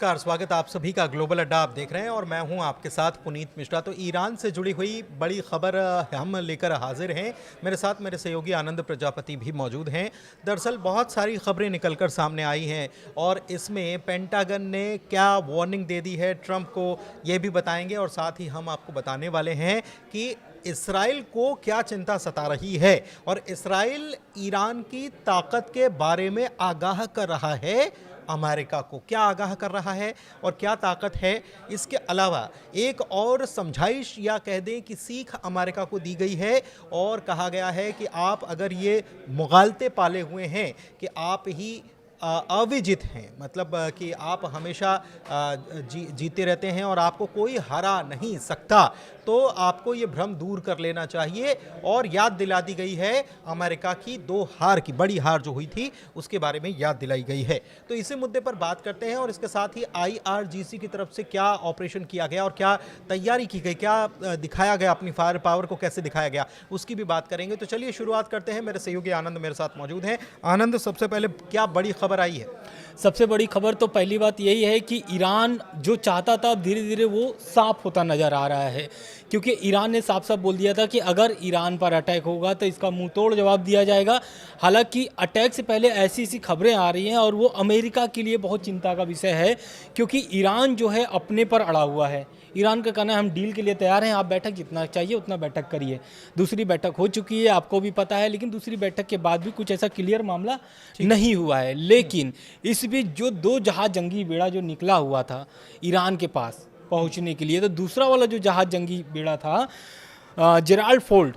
नमस्कार, स्वागत आप सभी का ग्लोबल अड्डा आप देख रहे हैं और मैं हूं आपके साथ पुनीत मिश्रा। तो ईरान से जुड़ी हुई बड़ी खबर हम लेकर हाजिर हैं। मेरे साथ मेरे सहयोगी आनंद प्रजापति भी मौजूद हैं। दरअसल बहुत सारी खबरें निकलकर सामने आई हैं और इसमें पेंटागन ने क्या वार्निंग दे दी है ट्रंप को, ये भी बताएंगे और साथ ही हम आपको बताने वाले हैं कि इसराइल को क्या चिंता सता रही है और इसराइल ईरान की ताकत के बारे में आगाह कर रहा है। अमेरिका को क्या आगाह कर रहा है और क्या ताकत है। इसके अलावा एक और समझाइश या कह दें कि सीख अमेरिका को दी गई है और कहा गया है कि आप अगर ये मुगालते पाले हुए हैं कि आप ही अविजित हैं, मतलब कि आप हमेशा जीते रहते हैं और आपको कोई हरा नहीं सकता, तो आपको ये भ्रम दूर कर लेना चाहिए। और याद दिला दी गई है अमेरिका की दो हार की, बड़ी हार जो हुई थी उसके बारे में याद दिलाई गई है। तो इसी मुद्दे पर बात करते हैं और इसके साथ ही IRGC की तरफ से क्या ऑपरेशन किया गया और क्या तैयारी की गई, क्या दिखाया गया, अपनी फायर पावर को कैसे दिखाया गया, उसकी भी बात करेंगे। तो चलिए शुरुआत करते हैं। मेरे सहयोगी आनंद मेरे साथ मौजूद हैं। आनंद, सबसे पहले क्या बड़ी खबर आई है? सबसे बड़ी खबर तो पहली बात यही है कि ईरान जो चाहता था धीरे धीरे वो साफ होता नज़र आ रहा है, क्योंकि ईरान ने साफ साफ बोल दिया था कि अगर ईरान पर अटैक होगा तो इसका मुंह तोड़ जवाब दिया जाएगा। हालांकि अटैक से पहले ऐसी ऐसी खबरें आ रही हैं और वो अमेरिका के लिए बहुत चिंता का विषय है, क्योंकि ईरान जो है अपने पर अड़ा हुआ है। ईरान का कहना है हम डील के लिए तैयार हैं, आप बैठक जितना चाहिए उतना बैठक करिए। दूसरी बैठक हो चुकी है, आपको भी पता है, लेकिन दूसरी बैठक के बाद भी कुछ ऐसा क्लियर मामला नहीं हुआ है। लेकिन इस बीच जो दो जहाज जंगी बेड़ा जो निकला हुआ था ईरान के पास पहुंचने के लिए, तो दूसरा वाला जो जहाज जंगी बेड़ा था जेराल्ड फोर्ड,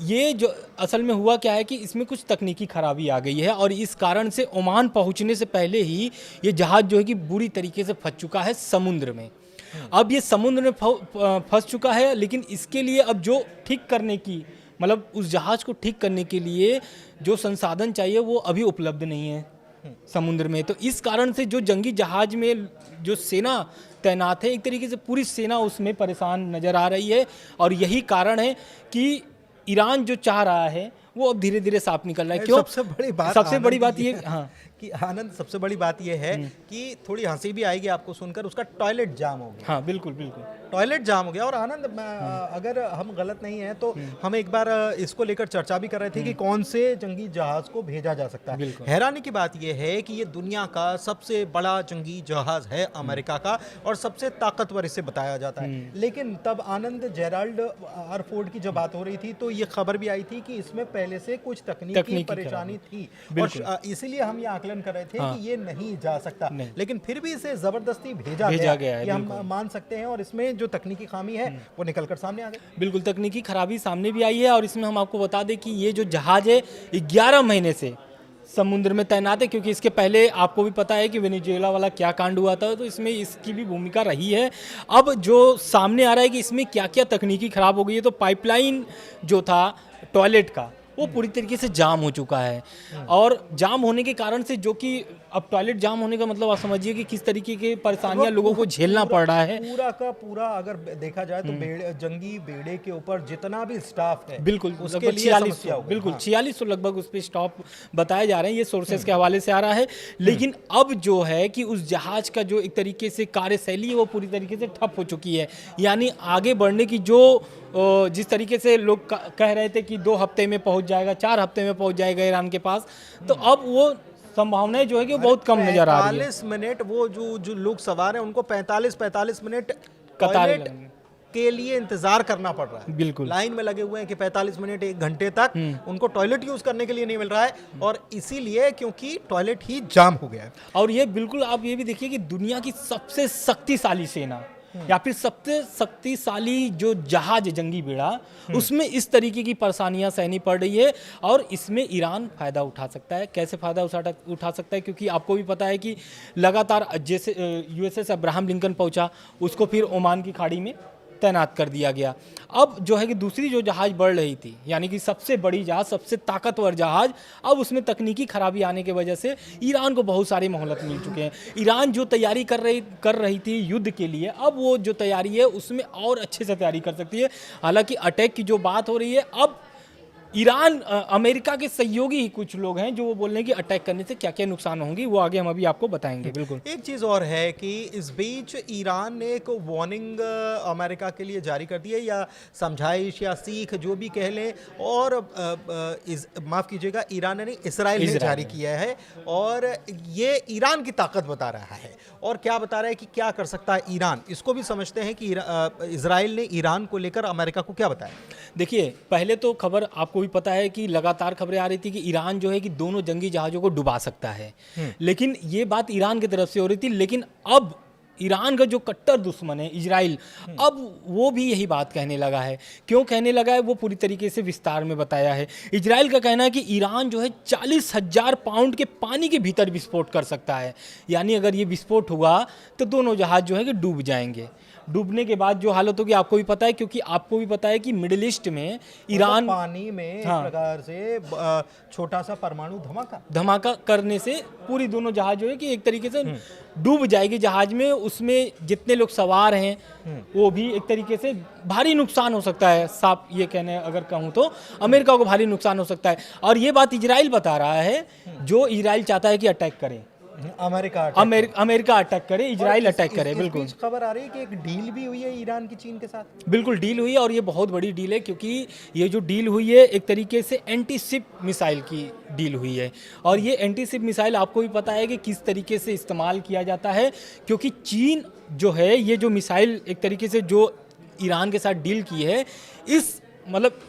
ये जो असल में हुआ क्या है कि इसमें कुछ तकनीकी खराबी आ गई है और इस कारण से ओमान पहुंचने से पहले ही ये जहाज जो है कि बुरी तरीके से फंस चुका है समुद्र में। अब ये समुद्र में फंस चुका है, लेकिन इसके लिए अब जो ठीक करने की, मतलब उस जहाज को ठीक करने के लिए जो संसाधन चाहिए वो अभी उपलब्ध नहीं है समुद्र में। तो इस कारण से जो जंगी जहाज में जो सेना तैनात है, एक तरीके से पूरी सेना उसमें परेशान नज़र आ रही है और यही कारण है कि ईरान जो चाह रहा है वो अब धीरे धीरे साफ निकल रहा है। क्यों? सबसे बड़ी बात ये हाँ कि आनंद, सबसे बड़ी बात यह है कि थोड़ी हंसी भी आएगी आपको सुनकर, उसका टॉयलेट जाम हो गया। हाँ बिल्कुल बिल्कुल, टॉयलेट जाम हो गया। और आनंद, अगर हम गलत नहीं हैं तो हम एक बार इसको लेकर चर्चा भी कर रहे थे कि कौन से जंगी जहाज को भेजा जा सकता है। हैरानी की बात यह है कि ये दुनिया का सबसे बड़ा जंगी जहाज है अमेरिका का और सबसे ताकतवर इसे बताया जाता है। लेकिन तब आनंद, जेराल्ड आर फोर्ड की जब बात हो रही थी तो ये खबर भी आई थी कि इसमें पहले से कुछ तकनीकी परेशानी थी और इसीलिए हम ये आकलन कर रहे थे कि ये नहीं जा सकता, लेकिन फिर भी इसे जबरदस्ती भेजा गया है, ये हम मान सकते हैं। और इसमें जो तकनीकी खामी है वो निकलकर सामने आ गई। बिल्कुल, तकनीकी खराबी सामने भी आई है और इसमें हम आपको बता दें कि ये जो जहाज है 11 महीने से समुद्र में तैनात है, क्योंकि इसके पहले आपको भी पता है कि वेनेजुएला वाला क्या कांड हुआ था, तो इसमें इसकी भी भूमिका रही है। अब जो सामने आ रहा है कि इसमें क्या क्या तकनीकी खराब हो गई है, तो पाइपलाइन जो था टॉयलेट का वो पूरी तरीके से जाम हो चुका है और जाम होने के कारण से, जो कि अब टॉयलेट जाम होने का मतलब आप समझिए कि किस तरीके की परेशानियां लोगों को झेलना पड़ रहा है। पूरा का पूरा अगर देखा जाए तो जंगी बेड़े के ऊपर जितना भी स्टाफ है, बिल्कुल उसके लिए 4600, बिल्कुल 4600 लगभग उस पर स्टाफ बताए जा रहे हैं, ये सोर्सेस के हवाले से आ रहा है। लेकिन अब जो है कि उस जहाज का जो एक तरीके से कार्यशैली है वो पूरी तरीके से ठप हो चुकी है, यानी आगे बढ़ने की जो जिस तरीके से लोग कह रहे थे कि 2 हफ्ते में पहुंच जाएगा, 4 हफ्ते में पहुंच जाएगा ईरान के पास, तो अब वो संभावनाएं जो है कि वो बहुत कम नजर आ रही है। 45 मिनट वो जो लोग सवार हैं उनको 45 मिनट कतार के लिए इंतजार करना पड़ रहा है। बिल्कुल, लाइन में लगे हुए हैं कि 45 मिनट 1 घंटे तक उनको टॉयलेट यूज करने के लिए नहीं मिल रहा है, और इसीलिए क्योंकि टॉयलेट ही जाम हो गया है। और ये बिल्कुल आप ये भी देखिए कि दुनिया की सबसे शक्तिशाली सेना या फिर सबसे शक्तिशाली जो जहाज जंगी बेड़ा, उसमें इस तरीके की परेशानियां सहनी पड़ रही है और इसमें ईरान फायदा उठा सकता है। कैसे फायदा उठा सकता है? क्योंकि आपको भी पता है कि लगातार जैसे USS अब्राहम लिंकन पहुंचा, उसको फिर ओमान की खाड़ी में तैनात कर दिया गया। अब जो है कि दूसरी जो जहाज बढ़ रही थी, यानी कि सबसे बड़ी जहाज, सबसे ताकतवर जहाज, अब उसमें तकनीकी खराबी आने की वजह से ईरान को बहुत सारी मोहलत मिल चुके हैं। ईरान जो तैयारी कर रही थी युद्ध के लिए, अब वो जो तैयारी है उसमें और अच्छे से तैयारी कर सकती है। हालांकि अटैक की जो बात हो रही है, अब ईरान अमेरिका के सहयोगी ही कुछ लोग हैं जो वो बोल रहे हैं कि अटैक करने से क्या क्या नुकसान होंगी, वो आगे हम अभी आपको बताएंगे। बिल्कुल। एक चीज़ और है कि इस बीच ईरान ने एक वार्निंग अमेरिका के लिए जारी कर दी है, या समझाइश या सीख जो भी कह लें, और माफ़ कीजिएगा, ईरान ने नहीं, इसराइल ने जारी किया है, और ये ईरान की ताकत बता रहा है। और क्या बता रहा है कि क्या कर सकता है ईरान, इसको भी समझते हैं कि इसराइल ने ईरान को लेकर अमेरिका को क्या बताया। देखिए, पहले तो खबर आपको भी पता है कि लगातार खबरें आ रही थी कि ईरान जो है कि दोनों जंगी जहाज़ों को डुबा सकता है, लेकिन ये बात ईरान की तरफ से हो रही थी। लेकिन अब ईरान का जो कट्टर दुश्मन है इजराइल, अब वो भी यही बात कहने लगा है। क्यों कहने लगा है वो पूरी तरीके से विस्तार में बताया है। इजराइल का कहना है कि ईरान जो है 40,000 पाउंड के पानी के भीतर विस्फोट कर सकता है, यानी अगर ये विस्फोट हुआ तो दोनों जहाज़ जो है कि डूब जाएंगे। डूबने के बाद जो हालत होगी आपको भी पता है, क्योंकि आपको भी पता है कि मिडिल ईस्ट में ईरान पानी में एक प्रकार से छोटा सा परमाणु धमाका करने से पूरी दोनों जहाज जो है कि एक तरीके से डूब जाएगी जहाज में। उसमें जितने लोग सवार हैं वो भी एक तरीके से भारी नुकसान हो सकता है। साफ ये कहने अगर कहूँ तो अमेरिका को भारी नुकसान हो सकता है, और ये बात इजराइल बता रहा है। जो इजराइल चाहता है कि अटैक करे, अमेरिका अटैक करे, इजराइल अटैक करे। बिल्कुल। खबर आ रही है कि एक डील भी हुई है ईरान की चीन के साथ। बिल्कुल डील हुई है, और ये बहुत बड़ी डील है, क्योंकि ये जो डील हुई है एक तरीके से एंटी शिप मिसाइल की डील हुई है। और ये एंटी शिप मिसाइल आपको भी पता है कि किस तरीके से इस्तेमाल किया जाता है, क्योंकि चीन जो है ये जो मिसाइल एक तरीके से जो ईरान के साथ डील की है, इस मतलब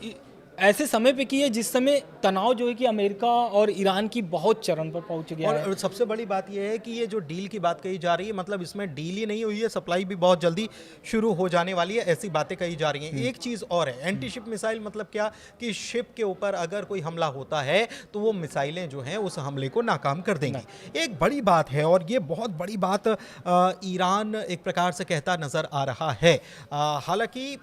ऐसे समय पे की है जिस समय तनाव जो है कि अमेरिका और ईरान की बहुत चरम पर पहुंच गया है। और सबसे बड़ी बात यह है कि ये जो डील की बात कही जा रही है, मतलब इसमें डील ही नहीं हुई है, सप्लाई भी बहुत जल्दी शुरू हो जाने वाली है, ऐसी बातें कही जा रही हैं। एक चीज़ और है, एंटी शिप मिसाइल मतलब क्या, कि शिप के ऊपर अगर कोई हमला होता है तो वो मिसाइलें जो हैं उस हमले को नाकाम कर देंगी। एक बड़ी बात है, और ये बहुत बड़ी बात ईरान एक प्रकार से कहता नजर आ रहा है। हालांकि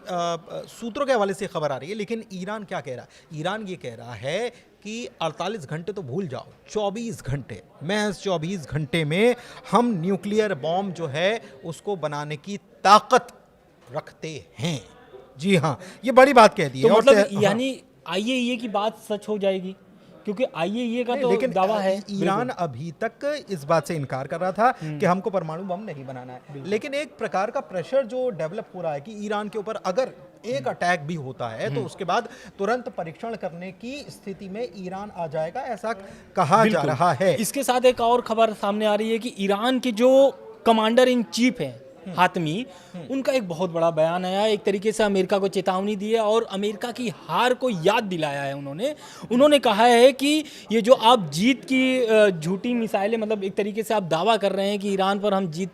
सूत्रों के हवाले से खबर आ रही है, लेकिन ईरान क्या कह रहा है? ईरान ये कह रहा है कि 48 घंटे तो भूल जाओ, 24 घंटे, महज 24 घंटे में हम न्यूक्लियर बॉम्ब जो है उसको बनाने की ताकत रखते हैं। जी हाँ, ये बड़ी बात कह दी है। तो मतलब यानी आईएईए की बात सच हो जाएगी, क्योंकि आईएईए का तो दावा है। ईरान अभी तक इस बात से इनकार कर रहा था कि हमको परमाणु बम नहीं बनाना है, लेकिन एक प्रकार का प्रेशर जो डेवलप हो रहा है कि ईरान के ऊपर अगर एक अटैक भी होता है तो उसके बाद तुरंत परीक्षण करने की स्थिति में ईरान आ जाएगा, ऐसा कहा जा रहा है। इसके साथ एक और खबर सामने आ रही है कि ईरान के जो कमांडर इन चीफ हैं हातमी, उनका एक बहुत बड़ा बयान आया है। एक तरीके से अमेरिका को चेतावनी दी है और अमेरिका की हार को याद दिलाया है। उन्होंने कहा है कि ये जो आप जीत की झूठी मिसाइलें, मतलब एक तरीके से आप दावा कर रहे हैं कि ईरान पर हम जीत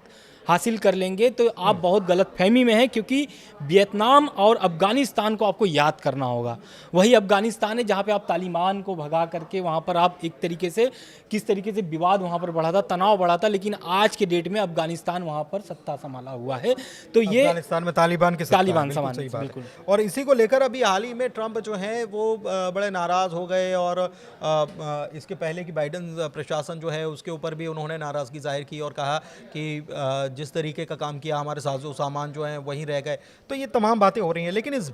हासिल कर लेंगे, तो आप बहुत गलत फहमी में हैं, क्योंकि वियतनाम और अफगानिस्तान को आपको याद करना होगा। वही अफगानिस्तान है जहाँ पे आप तालिबान को भगा करके वहाँ पर आप एक तरीके से किस तरीके से विवाद वहाँ पर बढ़ा था, तनाव बढ़ा था, लेकिन आज के डेट में अफगानिस्तान वहाँ पर सत्ता संभाला हुआ है। तो ये अफगानिस्तान में तालिबान समान बिल्कुल। और इसी को लेकर अभी हाल ही में ट्रंप जो है वो बड़े नाराज हो गए, और इसके पहले की बाइडेन प्रशासन जो है उसके ऊपर भी उन्होंने नाराजगी जाहिर की और कहा कि जिस तरीके का काम किया हमारे साजो सामान जो हैं वहीं रह गए। तो ये तमाम बातें हो रही हैं, लेकिन इस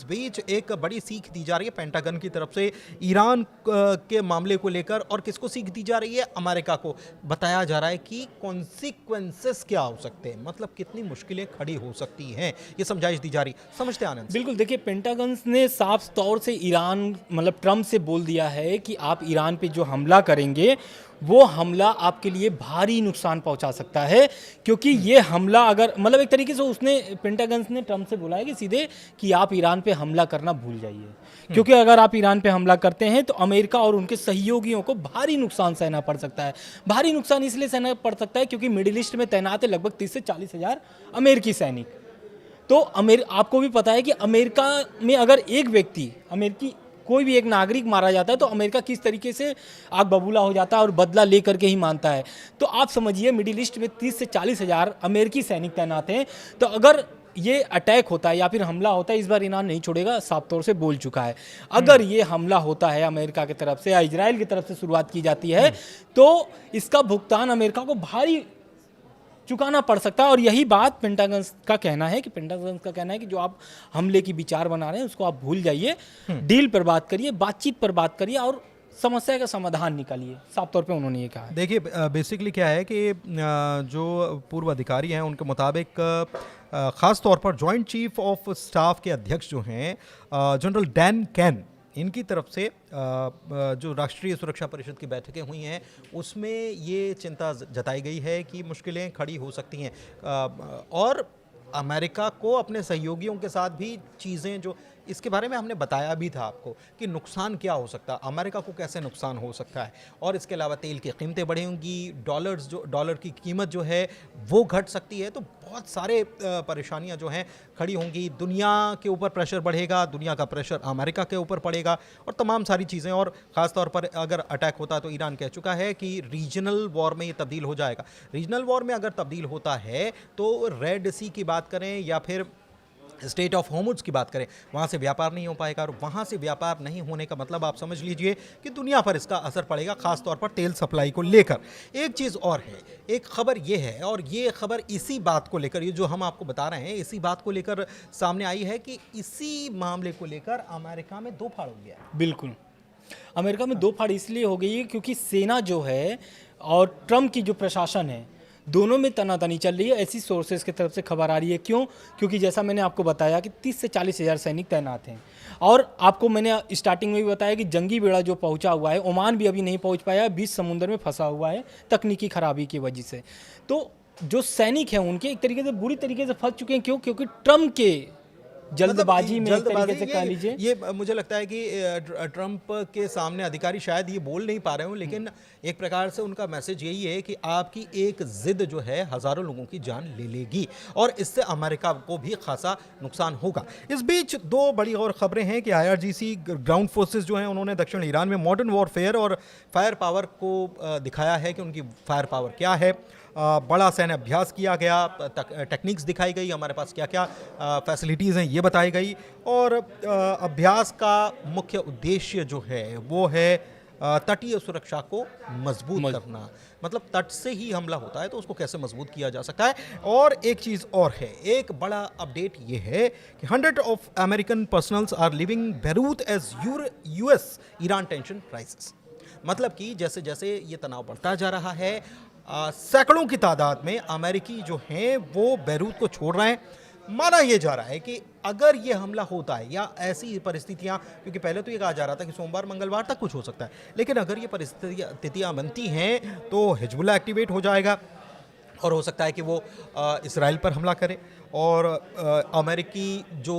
बीच एक बड़ी सीख दी जा रही है पेंटागन की तरफ से ईरान के मामले को लेकर। और किसको सीख दी जा रही है? अमेरिका को। बताया जा रहा है कि कॉन्सिक्वेंसेस क्या हो सकते हैं, मतलब कितनी मुश्किलें खड़ी हो सकती हैं, ये समझाइश दी जा रही। समझते हैं आनंद। बिल्कुल, देखिए, पेंटागन ने साफ तौर से ईरान मतलब ट्रंप से बोल दिया है कि आप ईरान पे जो हमला करेंगे वो हमला आपके लिए भारी नुकसान पहुंचा सकता है, क्योंकि ये हमला अगर मतलब एक तरीके से उसने पेंटागन ने ट्रंप से बोला है कि सीधे कि आप ईरान पे हमला करना भूल जाइए, क्योंकि अगर आप ईरान पे हमला करते हैं तो अमेरिका और उनके सहयोगियों को भारी नुकसान सहना पड़ सकता है। भारी नुकसान इसलिए सहना पड़ सकता है क्योंकि मिडिल ईस्ट में तैनात है लगभग 30 से 40 हज़ार अमेरिकी सैनिक। तो आपको भी पता है कि अमेरिका में अगर एक व्यक्ति अमेरिकी कोई भी एक नागरिक मारा जाता है तो अमेरिका किस तरीके से आग बबूला हो जाता है और बदला लेकर के ही मानता है। तो आप समझिए मिडिल ईस्ट में 30 से 40 हज़ार अमेरिकी सैनिक तैनात हैं। तो अगर ये अटैक होता है या फिर हमला होता है, इस बार ईरान नहीं छोड़ेगा, साफ तौर से बोल चुका है। अगर ये हमला होता है अमेरिका की तरफ से या इजराइल की तरफ से शुरुआत की जाती है तो इसका भुगतान अमेरिका को भारी चुकाना पड़ सकता है। और यही बात पेंटागन का कहना है कि जो आप हमले की विचार बना रहे हैं उसको आप भूल जाइए, डील पर बात करिए, बातचीत पर बात करिए और समस्या का समाधान निकालिए। साफ तौर पे उन्होंने ये कहा है। देखिए बेसिकली क्या है कि जो पूर्व अधिकारी हैं उनके मुताबिक ख़ास तौर पर जॉइंट चीफ ऑफ स्टाफ के अध्यक्ष जो हैं जनरल डैन कैन, इनकी तरफ से जो राष्ट्रीय सुरक्षा परिषद की बैठकें हुई हैं उसमें ये चिंता जताई गई है कि मुश्किलें खड़ी हो सकती हैं और अमेरिका को अपने सहयोगियों के साथ भी चीज़ें जो इसके बारे में हमने बताया भी था आपको कि नुकसान क्या हो सकता है, अमेरिका को कैसे नुकसान हो सकता है। और इसके अलावा तेल की कीमतें बढ़ेंगी, डॉलर की कीमत जो है वो घट सकती है, तो बहुत सारे परेशानियां जो हैं खड़ी होंगी। दुनिया के ऊपर प्रेशर बढ़ेगा, दुनिया का प्रेशर अमेरिका के ऊपर पड़ेगा और तमाम सारी चीज़ें। और ख़ास तौर पर अगर अटैक होता है तो ईरान कह चुका है कि रीजनल वॉर में ये तब्दील हो जाएगा। रीजनल वॉर में अगर तब्दील होता है तो रेड सी की बात करें या फिर स्टेट ऑफ होर्मुज की बात करें, वहाँ से व्यापार नहीं हो पाएगा और वहाँ से व्यापार नहीं होने का मतलब आप समझ लीजिए कि दुनिया पर इसका असर पड़ेगा, खास तौर पर तेल सप्लाई को लेकर। एक चीज़ और है, एक खबर ये है और ये खबर इसी बात को लेकर, ये जो हम आपको बता रहे हैं इसी बात को लेकर सामने आई है कि इसी मामले को लेकर अमेरिका में दो फाड़ हो गया है। बिल्कुल, अमेरिका में दो फाड़ इसलिए हो गई है क्योंकि सेना जो है और ट्रम्प की जो प्रशासन है दोनों में तनातनी चल रही है। ऐसी सोर्सेज की तरफ से खबर आ रही है। क्यों? क्योंकि जैसा मैंने आपको बताया कि 30 से 40 हज़ार सैनिक तैनात हैं और आपको मैंने स्टार्टिंग में भी बताया कि जंगी बेड़ा जो पहुंचा हुआ है, ओमान भी अभी नहीं पहुंच पाया, बीच समुद्र में फंसा हुआ है तकनीकी खराबी की वजह से। तो जो सैनिक हैं उनके एक तरीके से बुरी तरीके से फंस चुके हैं। क्यों? क्योंकि ट्रम्प के जल्दबाजी में एक तरीके से कह लीजिए, ये मुझे लगता है कि ट्रंप के सामने अधिकारी शायद ये बोल नहीं पा रहे हो, लेकिन एक प्रकार से उनका मैसेज यही है कि आपकी एक जिद जो है हजारों लोगों की जान ले लेगी और इससे अमेरिका को भी खासा नुकसान होगा। इस बीच दो बड़ी और खबरें हैं कि IRGC ग्राउंड फोर्सेस जो हैं उन्होंने दक्षिण ईरान में मॉडर्न वॉरफेयर और फायर पावर को दिखाया है कि उनकी फायर पावर क्या है। बड़ा सैन्य अभ्यास किया गया, टेक्निक्स दिखाई गई, हमारे पास क्या क्या फैसिलिटीज़ हैं ये बताई गई और अभ्यास का मुख्य उद्देश्य जो है वो है तटीय सुरक्षा को मजबूत करना। मतलब तट से ही हमला होता है तो उसको कैसे मजबूत किया जा सकता है। और एक चीज़ और है, एक बड़ा अपडेट ये है कि 100 of American personals are living Beirut as US Iran tension crisis. मतलब कि जैसे जैसे ये तनाव बढ़ता जा रहा है सैकड़ों की तादाद में अमेरिकी जो हैं वो बैरूत को छोड़ रहे हैं। माना यह जा रहा है कि अगर ये हमला होता है या ऐसी परिस्थितियां, क्योंकि पहले तो ये कहा जा रहा था कि सोमवार मंगलवार तक कुछ हो सकता है, लेकिन अगर ये परिस्थितियां बनती हैं तो हिजबुल्लाह एक्टिवेट हो जाएगा और हो सकता है कि वो इसराइल पर हमला करे और अमेरिकी जो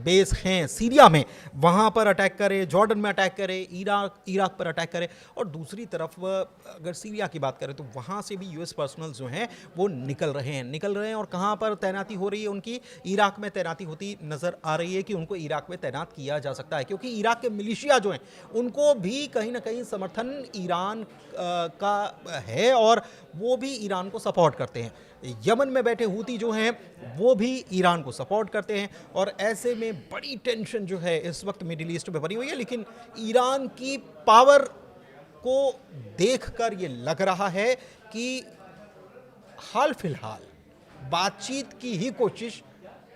बेस हैं सीरिया में वहाँ पर अटैक करे, जॉर्डन में अटैक करे, इराक पर अटैक करे। और दूसरी तरफ अगर सीरिया की बात करें तो वहाँ से भी US पर्सनल्स जो हैं वो निकल रहे हैं और कहाँ पर तैनाती हो रही है उनकी, इराक में तैनाती होती नज़र आ रही है कि उनको इराक में तैनात किया जा सकता है, क्योंकि इराक के मिलिशिया जो हैं उनको भी कहीं ना कहीं समर्थन ईरान का है और वो भी ईरान को सपोर्ट करते हैं। यमन में बैठे हूती जो हैं वो भी ईरान को सपोर्ट करते हैं और ऐसे में बड़ी टेंशन जो है इस वक्त मिडिल ईस्ट में बनी हुई है। लेकिन ईरान की पावर को देखकर ये लग रहा है कि हाल फिलहाल बातचीत की ही कोशिश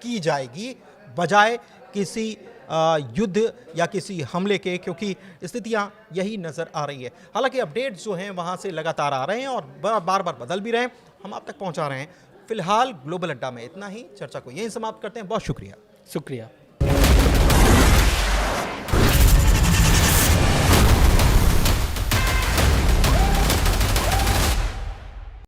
की जाएगी बजाय किसी युद्ध या किसी हमले के, क्योंकि स्थितियां यही नज़र आ रही है। हालांकि अपडेट्स जो हैं वहां से लगातार आ रहे हैं और बार बार बदल भी रहे हैं, हम आप तक पहुंचा रहे हैं। फिलहाल ग्लोबल अड्डा में इतना ही, चर्चा को यहीं समाप्त करते हैं। बहुत शुक्रिया।